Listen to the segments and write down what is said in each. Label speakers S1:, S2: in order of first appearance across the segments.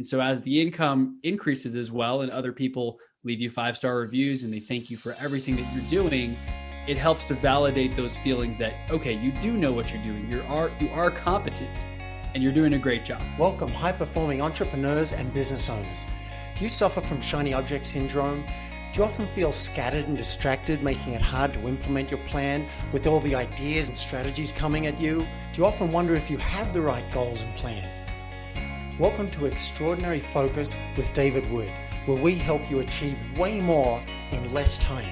S1: And so as the income increases as well, and other people leave you 5-star reviews and they thank you for everything that you're doing, it helps to validate those feelings that, okay, you do know what you're doing. You are competent and you're doing a great job.
S2: Welcome, high-performing entrepreneurs and business owners. Do you suffer from shiny object syndrome? Do you often feel scattered and distracted, making it hard to implement your plan with all the ideas and strategies coming at you? Do you often wonder if you have the right goals and plan? Welcome to Extraordinary Focus with David Wood, where we help you achieve way more in less time.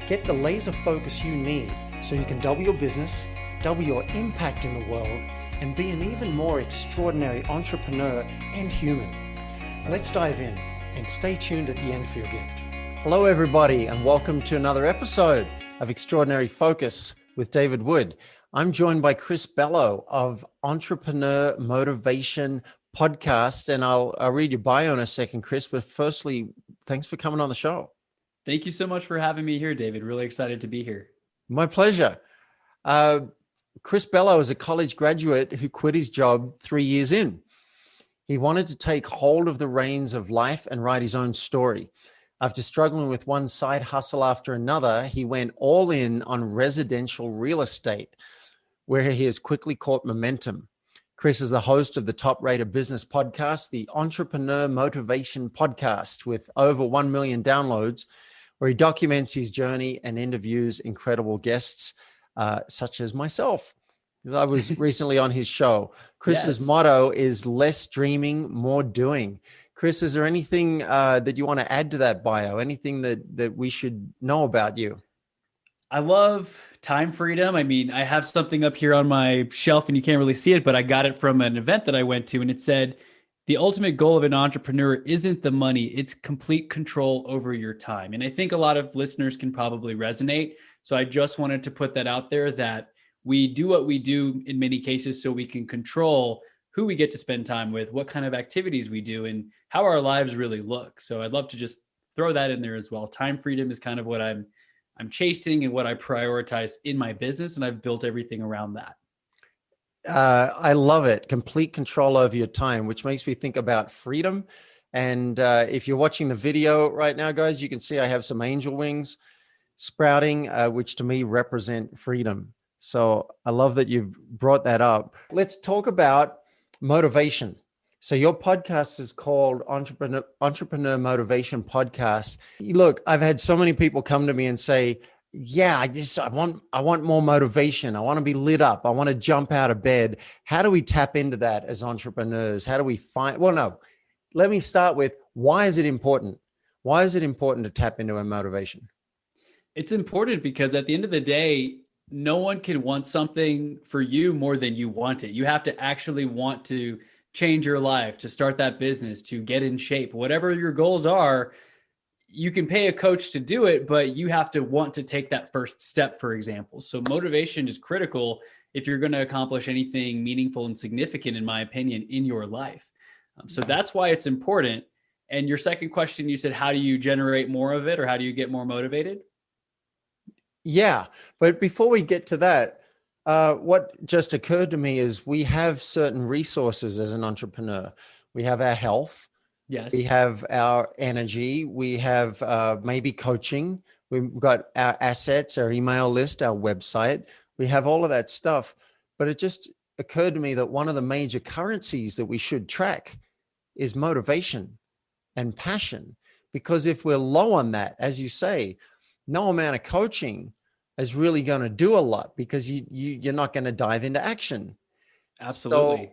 S2: Get the laser focus you need so you can double your business, double your impact in the world, and be an even more extraordinary entrepreneur and human. Now let's dive in and stay tuned at the end for your gift. Hello, everybody, and welcome to another episode of Extraordinary Focus with David Wood. I'm joined by Chris Bello of Entrepreneur Motivation Podcast, and I'll read your bio in a second, Chris. But firstly, thanks for coming on the show.
S1: Thank you so much for having me here, David. Really excited to be here.
S2: My pleasure. Chris Bello is a college graduate who quit his job 3 years in. He wanted to take hold of the reins of life and write his own story. After struggling with one side hustle after another, he went all in on residential real estate, where he has quickly caught momentum. Chris is the host of the top-rated business podcast, the Entrepreneur Motivation Podcast, with over 1 million downloads, where he documents his journey and interviews incredible guests, such as myself. I was recently on his show. Chris's motto is less dreaming, more doing. Chris, is there anything that you want to add to that bio? Anything that we should know about you?
S1: I love time freedom. I mean, I have something up here on my shelf and you can't really see it, but I got it from an event that I went to, and it said, the ultimate goal of an entrepreneur isn't the money, it's complete control over your time. And I think a lot of listeners can probably resonate. So I just wanted to put that out there, that we do what we do in many cases so we can control who we get to spend time with, what kind of activities we do, and how our lives really look. So I'd love to just throw that in there as well. Time freedom is kind of what I'm chasing and what I prioritize in my business, and I've built everything around that.
S2: I love it. Complete control over your time, which makes me think about freedom. And if you're watching the video right now, guys, you can see I have some angel wings sprouting, which to me represent freedom. So I love that you've brought that up. Let's talk about motivation. So your podcast is called Entrepreneur Motivation Podcast. Look, I've had so many people come to me and say, yeah, I want more motivation. I want to be lit up. I want to jump out of bed. How do we tap into that as entrepreneurs? How do we find, let me start with, why is it important? Why is it important to tap into our motivation?
S1: It's important because at the end of the day, no one can want something for you more than you want it. You have to actually want to change your life, to start that business, to get in shape, whatever your goals are. You can pay a coach to do it, but you have to want to take that first step, for example. So motivation is critical if you're going to accomplish anything meaningful and significant, in my opinion, in your life. So that's why it's important. And your second question, you said, how do you generate more of it, or how do you get more motivated?
S2: Yeah, but before we get to that, what just occurred to me is we have certain resources as an entrepreneur. We have our health.
S1: Yes.
S2: We have our energy. We have maybe coaching. We've got our assets, our email list, our website. We have all of that stuff. But it just occurred to me that one of the major currencies that we should track is motivation and passion. Because if we're low on that, as you say, no amount of coaching is really going to do a lot, because you're not going to dive into action.
S1: Absolutely.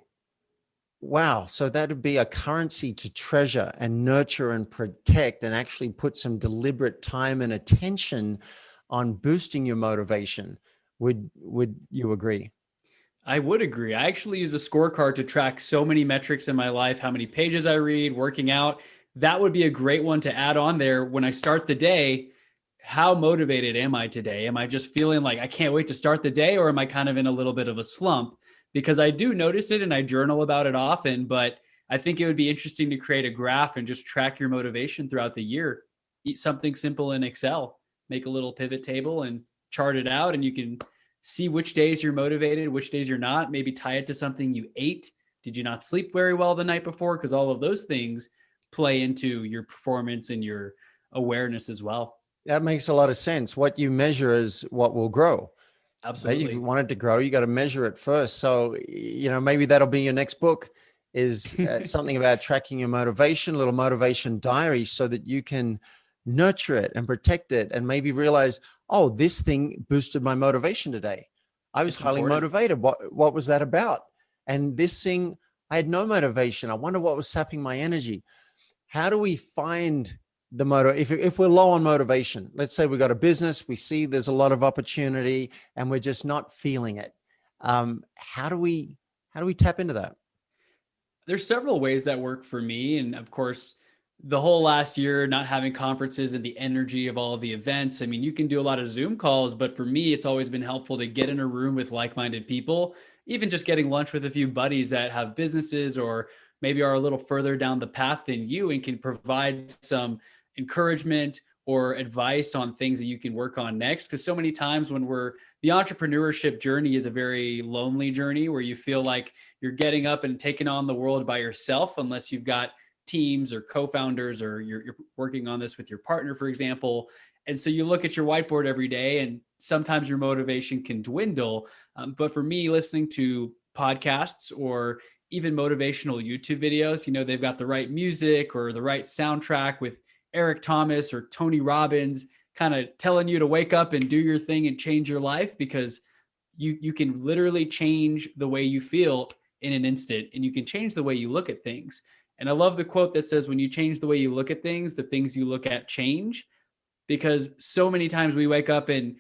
S2: Wow. So that would be a currency to treasure and nurture and protect, and actually put some deliberate time and attention on boosting your motivation. Would you agree?
S1: I would agree. I actually use a scorecard to track so many metrics in my life, how many pages I read, working out. That would be a great one to add on there when I start the day. How motivated am I today? Am I just feeling like I can't wait to start the day, or am I kind of in a little bit of a slump? Because I do notice it and I journal about it often, but I think it would be interesting to create a graph and just track your motivation throughout the year. Eat something simple in Excel, make a little pivot table and chart it out, and you can see which days you're motivated, which days you're not. Maybe tie it to something you ate Did you not sleep very well the night before? Because all of those things play into your performance and your awareness as well.
S2: That makes a lot of sense. What you measure is what will grow. Right? If you
S1: Absolutely.
S2: want it to grow, you got to measure it first. So, maybe that'll be your next book is something about tracking your motivation, a little motivation diary so that you can nurture it and protect it and maybe realize, oh, this thing boosted my motivation today. I was
S1: It's
S2: highly
S1: important.
S2: motivated. What was that about? And this thing, I had no motivation. I wonder what was sapping my energy. How do we find the motor if we're low on motivation? Let's say we got a business, we see there's a lot of opportunity and we're just not feeling it. How do we tap into that?
S1: There's several ways that work for me. And of course, the whole last year, not having conferences and the energy of all of the events. I mean, you can do a lot of Zoom calls, but for me, it's always been helpful to get in a room with like minded people, even just getting lunch with a few buddies that have businesses or maybe are a little further down the path than you and can provide some encouragement or advice on things that you can work on next. Because so many times when the entrepreneurship journey is a very lonely journey where you feel like you're getting up and taking on the world by yourself, unless you've got teams or co-founders or you're working on this with your partner, for example. And so you look at your whiteboard every day and sometimes your motivation can dwindle. But for me, listening to podcasts or even motivational YouTube videos, they've got the right music or the right soundtrack with Eric Thomas or Tony Robbins kind of telling you to wake up and do your thing and change your life, because you can literally change the way you feel in an instant, and you can change the way you look at things. And I love the quote that says, when you change the way you look at things, the things you look at change. Because so many times we wake up and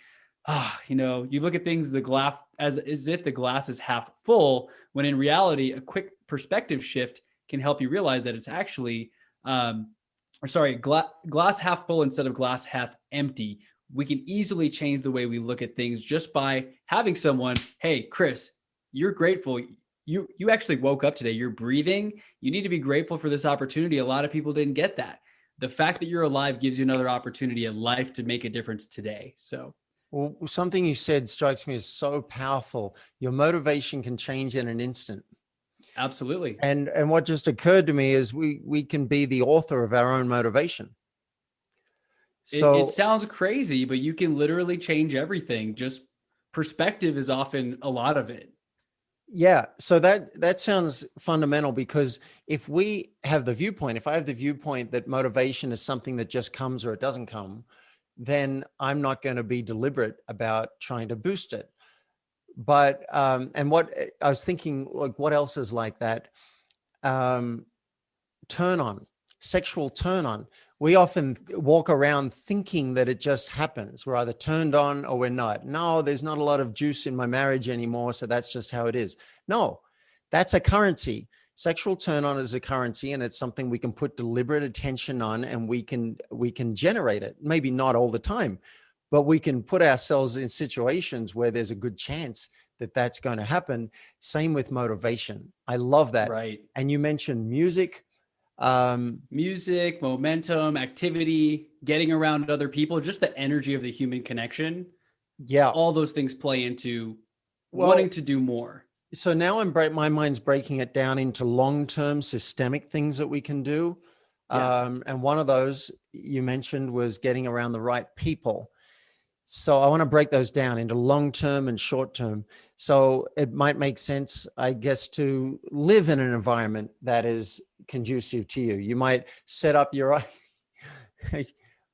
S1: you look at things, the glass as if the glass is half full, when in reality a quick perspective shift can help you realize that it's actually glass half full instead of glass half empty. We can easily change the way we look at things just by having someone, hey, Chris, you're grateful. You actually woke up today. You're breathing. You need to be grateful for this opportunity. A lot of people didn't get that. The fact that you're alive gives you another opportunity in life to make a difference today. So,
S2: well, something you said strikes me as so powerful. Your motivation can change in an instant.
S1: absolutely.
S2: And what just occurred to me is we can be the author of our own motivation.
S1: It
S2: So
S1: sounds crazy, but you can literally change everything. Just perspective is often a lot of it.
S2: yeah, so that sounds fundamental, because if we have the viewpoint, if I have the viewpoint that motivation is something that just comes or it doesn't come, then I'm not going to be deliberate about trying to boost it. But and what I was thinking, like, what else is like that? Turn on, sexual turn on. We often walk around thinking that it just happens. We're either turned on or we're not. No, there's not a lot of juice in my marriage anymore, so that's just how it is. No, that's a currency. Sexual turn on is a currency, and it's something we can put deliberate attention on, and we can generate it. Maybe not all the time, but we can put ourselves in situations where there's a good chance that that's going to happen. Same with motivation. I love that.
S1: Right.
S2: And you mentioned music.
S1: Music, momentum, activity, getting around other people, just the energy of the human connection.
S2: Yeah.
S1: All those things play into
S2: Well,
S1: wanting to do more.
S2: so now my mind's breaking it down into long-term systemic things that we can do.
S1: Yeah.
S2: And one of those you mentioned was getting around the right people. So I want to break those down into long-term and short-term. So it might make sense, I guess, to live in an environment that is conducive to you. You might set up your I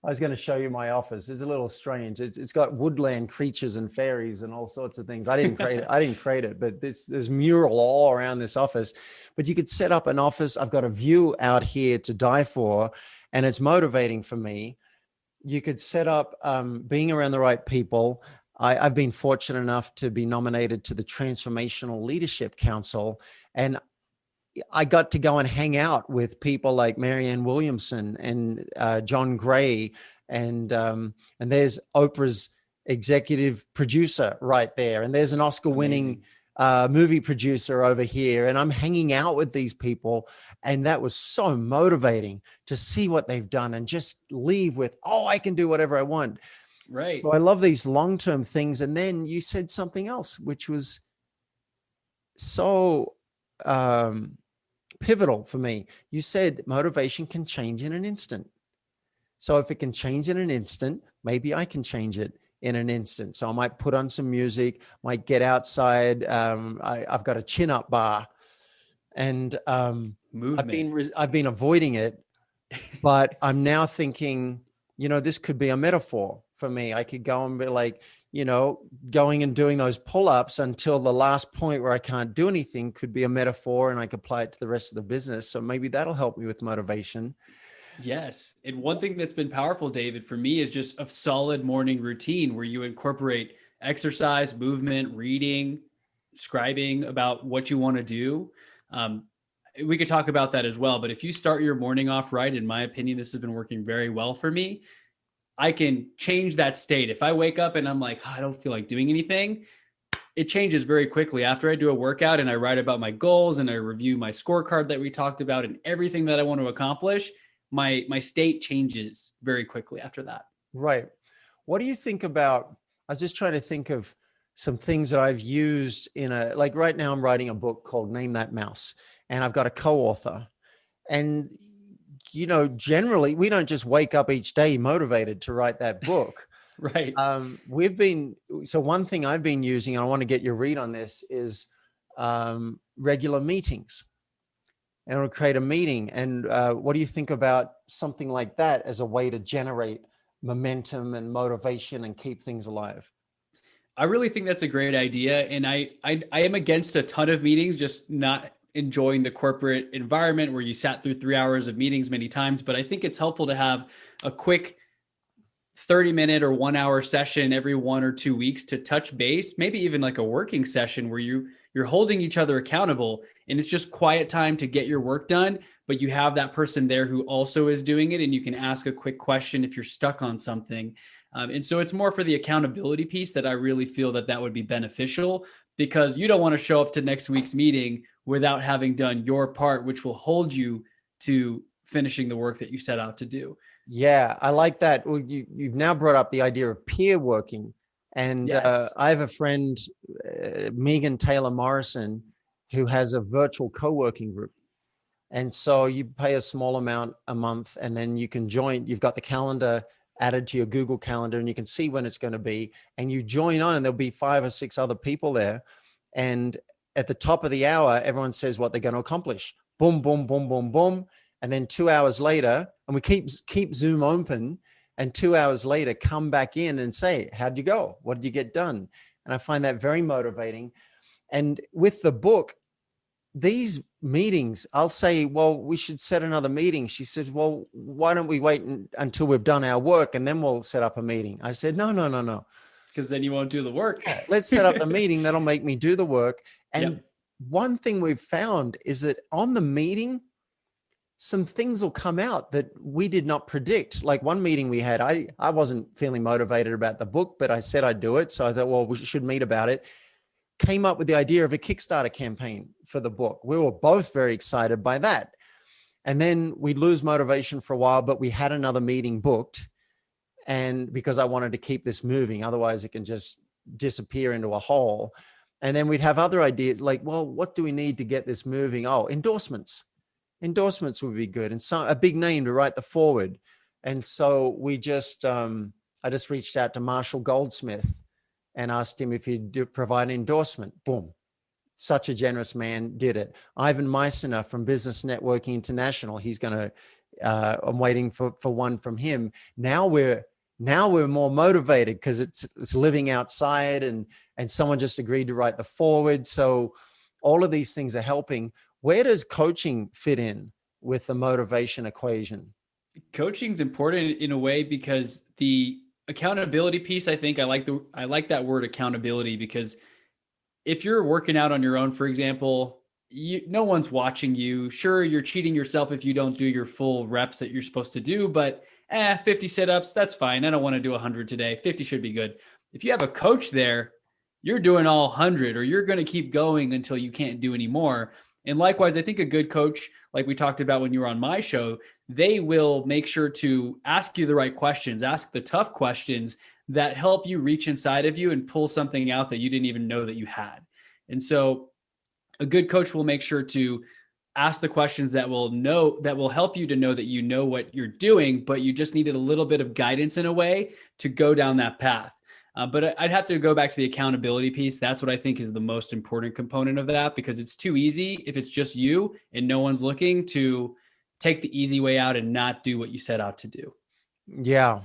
S2: was going to show you my office. It's a little strange. It's got woodland creatures and fairies and all sorts of things. I didn't create it, but there's mural all around this office. But you could set up an office. I've got a view out here to die for, and it's motivating for me. You could set up being around the right people. I've been fortunate enough to be nominated to the Transformational Leadership Council, and I got to go and hang out with people like Marianne Williamson and John Gray, and there's Oprah's executive producer right there, and there's an Oscar-winning movie producer over here, and I'm hanging out with these people, and that was so motivating to see what they've done and just leave with, oh, I can do whatever I want.
S1: Right.
S2: So I love these long-term things. And then you said something else, which was so pivotal for me. You said motivation can change in an instant. So if it can change in an instant, maybe I can change it in an instant. So I might put on some music, might get outside. I've got a chin-up bar, and
S1: Movement.
S2: I've been avoiding it, but I'm now thinking, this could be a metaphor for me. I could go and be like, going and doing those pull-ups until the last point where I can't do anything could be a metaphor, and I could apply it to the rest of the business. So maybe that'll help me with motivation.
S1: Yes. And one thing that's been powerful, David, for me is just a solid morning routine where you incorporate exercise, movement, reading, scribing about what you want to do. We could talk about that as well. But if you start your morning off right, in my opinion, this has been working very well for me. I can change that state. If I wake up and I'm like, I don't feel like doing anything, it changes very quickly after I do a workout and I write about my goals and I review my scorecard that we talked about and everything that I want to accomplish. My state changes very quickly after that.
S2: Right. What do you think about, I was just trying to think of some things that I've used like right now I'm writing a book called Name That Mouse, and I've got a co-author. And, generally we don't just wake up each day motivated to write that book.
S1: Right.
S2: So one thing I've been using, and I want to get your read on this, is regular meetings. And it'll create a meeting. And what do you think about something like that as a way to generate momentum and motivation and keep things alive?
S1: I really think that's a great idea. And I am against a ton of meetings, just not enjoying the corporate environment where you sat through 3 hours of meetings many times. But I think it's helpful to have a quick 30-minute or 1 hour session every 1 or 2 weeks to touch base, maybe even like a working session where you're holding each other accountable and it's just quiet time to get your work done, but you have that person there who also is doing it and you can ask a quick question if you're stuck on something. And so it's more for the accountability piece that I really feel that would be beneficial, because you don't want to show up to next week's meeting without having done your part, which will hold you to finishing the work that you set out to do.
S2: Yeah, I like that. Well, you've now brought up the idea of peer working. And
S1: Yes.
S2: I have a friend, Megan Taylor Morrison, who has a virtual co-working group. And so you pay a small amount a month and then you can join. You've got the calendar added to your Google Calendar and you can see when it's going to be. And you join on and there'll be 5 or 6 other people there. And at the top of the hour, everyone says what they're going to accomplish. Boom, boom, boom, boom, boom. And then 2 hours later, and we keep Zoom open, and 2 hours later, come back in and say, how'd you go? What did you get done? And I find that very motivating. And with the book, these meetings, I'll say, well, we should set another meeting. She said, well, why don't we wait until we've done our work and then we'll set up a meeting? I said, no.
S1: Because then you won't do the work.
S2: Let's set up the meeting. That'll make me do the work. And
S1: Yep.
S2: One thing we've found is that on the meeting, some things will come out that we did not predict. Like one meeting we had, I wasn't feeling motivated about the book, but I said I'd do it. So I thought, well, we should meet about it. Came up with the idea of a Kickstarter campaign for the book. We were both very excited by that. And then we'd lose motivation for a while, but we had another meeting booked. And because I wanted to keep this moving, otherwise it can just disappear into a hole. And then we'd have other ideas like, well, what do we need to get this moving? Oh, endorsements. Endorsements would be good. And so a big name to write the forward. And so we just, I just reached out to Marshall Goldsmith and asked him if he'd provide an endorsement. Boom. Such a generous man, did it. Ivan Meissner from Business Networking International. He's going to, I'm waiting for one from him. Now we're more motivated because it's living outside and someone just agreed to write the forward. So all of these things are helping. Where does coaching fit in with the motivation equation?
S1: Coaching's important in a way because the accountability piece, I think I like that word accountability, because if you're working out on your own, for example, no one's watching you. Sure, you're cheating yourself if you don't do your full reps that you're supposed to do, but 50 sit-ups, that's fine. I don't want to do 100 today. 50 should be good. If you have a coach there, you're doing all 100, or you're going to keep going until you can't do any more. And likewise, I think a good coach, like we talked about when you were on my show, they will make sure to ask you the right questions, ask the tough questions that help you reach inside of you and pull something out that you didn't even know that you had. And so A good coach will make sure to ask the questions that will help you to know that you know what you're doing, but you just needed a little bit of guidance in a way to go down that path. But I'd have to go back to the accountability piece. That's what I think is the most important component of that, because it's too easy if it's just you and no one's looking to take the easy way out and not do what you set out to do.
S2: Yeah.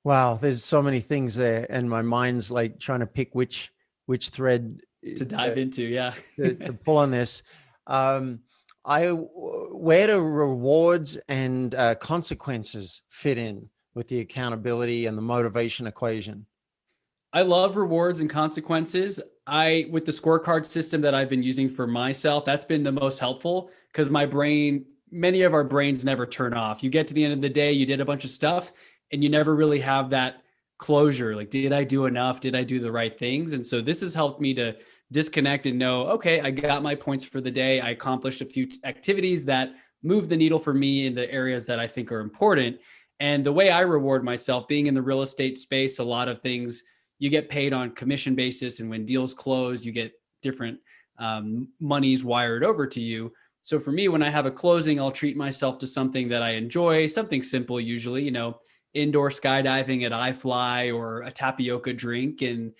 S2: Wow. There's so many things there, and my mind's like trying to pick which thread
S1: To dive into, yeah.
S2: to pull on this. Um, where do rewards and consequences fit in with the accountability and the motivation equation?
S1: I love rewards and consequences. With the scorecard system that I've been using for myself, that's been the most helpful, because many of our brains never turn off. You get to the end of the day, you did a bunch of stuff, and you never really have that closure. Like, did I do enough? Did I do the right things? And so this has helped me to disconnect and know, okay, I got my points for the day. I accomplished a few activities that move the needle for me in the areas that I think are important. And the way I reward myself, being in the real estate space, a lot of things you get paid on commission basis. And when deals close, you get different monies wired over to you. So for me, when I have a closing, I'll treat myself to something that I enjoy, something simple, usually, indoor skydiving at iFly or a tapioca drink. And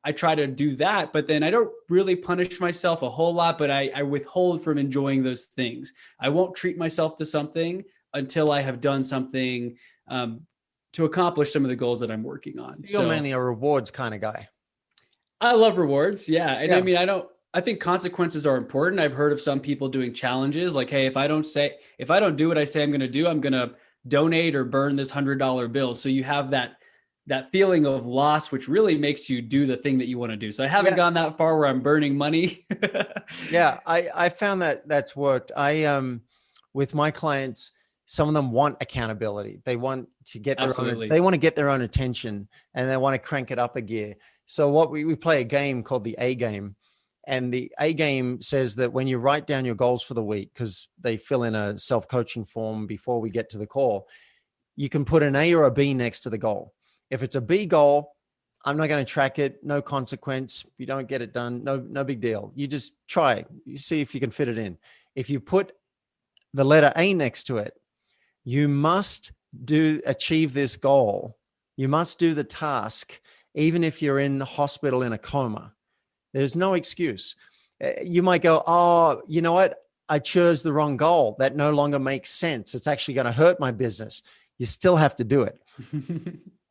S1: I try to do that, but then I don't really punish myself a whole lot, but I withhold from enjoying those things. I won't treat myself to something until I have done something to accomplish some of the goals that I'm working on.
S2: You're mainly a rewards kind of guy.
S1: I love rewards. Yeah. And
S2: Yeah.
S1: I mean, I think consequences are important. I've heard of some people doing challenges like, hey, if I don't do what I say I'm going to do, I'm going to donate or burn this $100 bill. So you have that feeling of loss, which really makes you do the thing that you want to do. So I haven't gone that far where I'm burning money.
S2: Yeah. I found that that's worked. With my clients, some of them want accountability. They want to get they want to get their own attention, and they want to crank it up a gear. So what we play a game called the A game. And the A game says that when you write down your goals for the week, because they fill in a self-coaching form before we get to the call, you can put an A or a B next to the goal. If it's a B goal, I'm not going to track it. No consequence. If you don't get it done, no big deal. You just try it. You see if you can fit it in. If you put the letter A next to it, you must achieve this goal. You must do the task, even if you're in the hospital in a coma. There's no excuse. You might go, oh, you know what? I chose the wrong goal. That no longer makes sense. It's actually going to hurt my business. You still have to do it.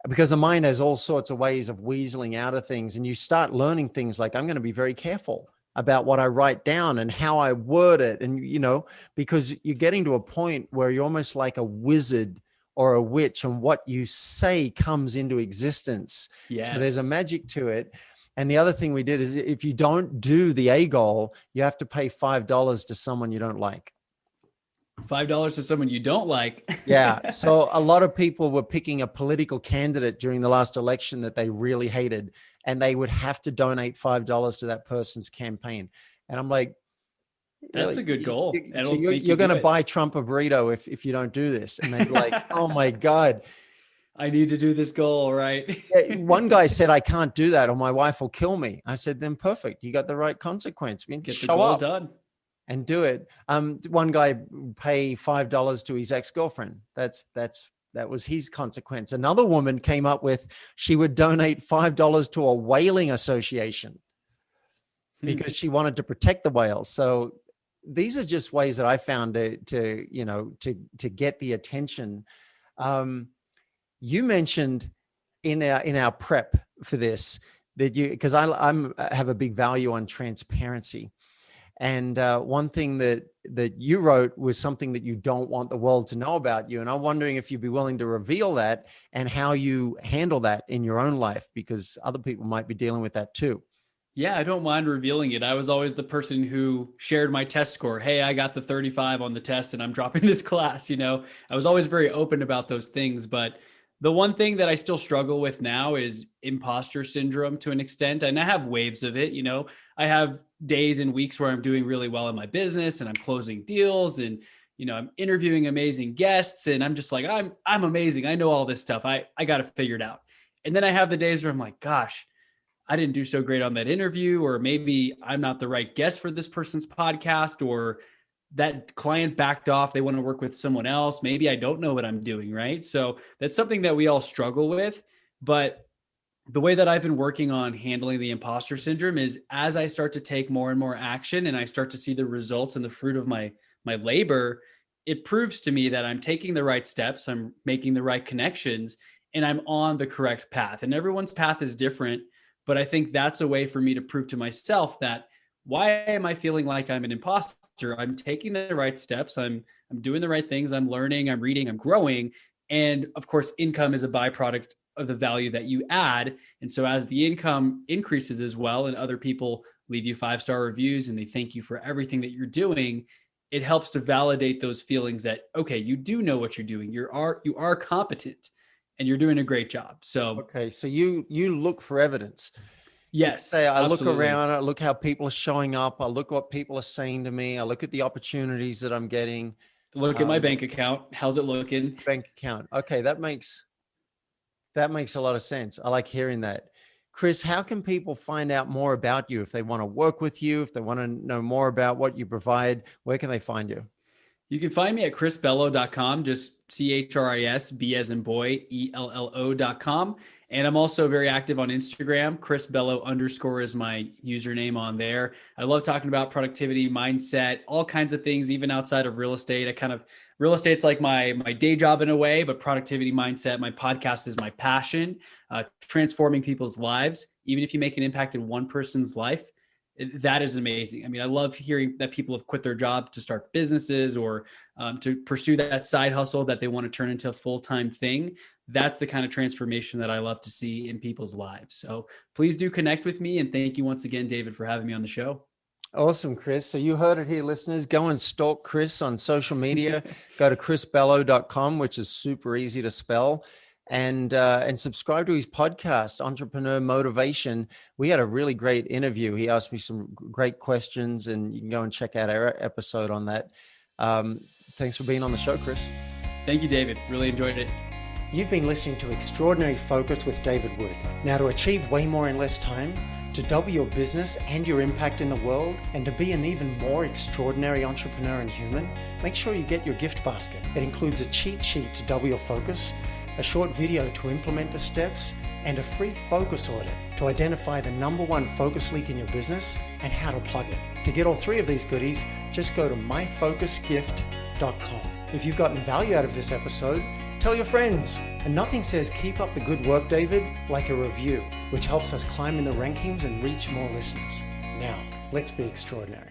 S2: Because the mind has all sorts of ways of weaseling out of things. And you start learning things like, I'm going to be very careful about what I write down and how I word it. And, because you're getting to a point where you're almost like a wizard or a witch, and what you say comes into existence.
S1: Yes.
S2: So there's a magic to it. And the other thing we did is, if you don't do the A goal, you have to pay $5 to someone you don't like.
S1: $5 to someone you don't like.
S2: Yeah. So a lot of people were picking a political candidate during the last election that they really hated, and they would have to donate $5 to that person's campaign. And I'm like,
S1: that's a good goal.
S2: So you're going to buy Trump a burrito if you don't do this. And they're like, oh my God.
S1: I need to do this goal, right?
S2: One guy said, I can't do that or my wife will kill me. I said, then perfect. You got the right consequence. We can
S1: Get the
S2: show
S1: goal
S2: up
S1: done
S2: and do it. One guy pay $5 to his ex-girlfriend. That was his consequence. Another woman came up with, she would donate $5 to a whaling association because she wanted to protect the whales. So these are just ways that I found to get the attention. You mentioned in our prep for this that because I have a big value on transparency. And one thing that you wrote was something that you don't want the world to know about you. And I'm wondering if you'd be willing to reveal that and how you handle that in your own life, because other people might be dealing with that too.
S1: Yeah, I don't mind revealing it. I was always the person who shared my test score. Hey, I got the 35 on the test and I'm dropping this class. I was always very open about those things. But the one thing that I still struggle with now is imposter syndrome to an extent. And I have waves of it. I have days and weeks where I'm doing really well in my business and I'm closing deals and, I'm interviewing amazing guests and I'm just like, I'm amazing. I know all this stuff. I got to figure it out. And then I have the days where I'm like, gosh, I didn't do so great on that interview, or maybe I'm not the right guest for this person's podcast, or that client backed off. They want to work with someone else. Maybe I don't know what I'm doing, right? So that's something that we all struggle with. But the way that I've been working on handling the imposter syndrome is as I start to take more and more action and I start to see the results and the fruit of my labor, it proves to me that I'm taking the right steps, I'm making the right connections, and I'm on the correct path. And everyone's path is different, but I think that's a way for me to prove to myself that why am I feeling like I'm an imposter? I'm taking the right steps, I'm doing the right things, I'm learning, I'm reading, I'm growing, and of course, income is a byproduct of the value that you add. And so as the income increases as well, and other people leave you 5-star reviews and they thank you for everything that you're doing, it helps to validate those feelings that, okay, you do know what you're doing. You are competent and you're doing a great job. So
S2: Okay, so you look for evidence.
S1: yes,
S2: Say, I look
S1: absolutely.
S2: around, I look how people are showing up, I look what people are saying to me, I look at the opportunities that I'm getting.
S1: Look at my bank account. How's it looking?
S2: Bank account. Okay, that makes a lot of sense. I like hearing that. Chris, how can people find out more about you if they want to work with you, if they want to know more about what you provide? Where can they find you?
S1: You can find me at chrisbello.com, just CHRIS, as in boy, ELLO.com. And I'm also very active on Instagram. Chris Bello _ is my username on there. I love talking about productivity, mindset, all kinds of things, even outside of real estate. Real estate's like my day job in a way, but productivity, mindset, my podcast is my passion, transforming people's lives. Even if you make an impact in one person's life, that is amazing. I mean, I love hearing that people have quit their job to start businesses or to pursue that side hustle that they want to turn into a full-time thing. That's the kind of transformation that I love to see in people's lives. So please do connect with me. And thank you once again, David, for having me on the show.
S2: Awesome, Chris. So you heard it here, listeners. Go and stalk Chris on social media. Go to chrisbello.com, which is super easy to spell. And subscribe to his podcast, Entrepreneur Motivation. We had a really great interview. He asked me some great questions, and you can go and check out our episode on that. Thanks for being on the show, Chris.
S1: Thank you, David. Really enjoyed it.
S2: You've been listening to Extraordinary Focus with David Wood. Now, to achieve way more in less time, to double your business and your impact in the world, and to be an even more extraordinary entrepreneur and human, make sure you get your gift basket. It includes a cheat sheet to double your focus, a short video to implement the steps, and a free focus audit to identify the #1 focus leak in your business and how to plug it. To get all 3 of these goodies, just go to myfocusgift.com. If you've gotten value out of this episode, tell your friends. And nothing says keep up the good work, David, like a review, which helps us climb in the rankings and reach more listeners. Now, let's be extraordinary.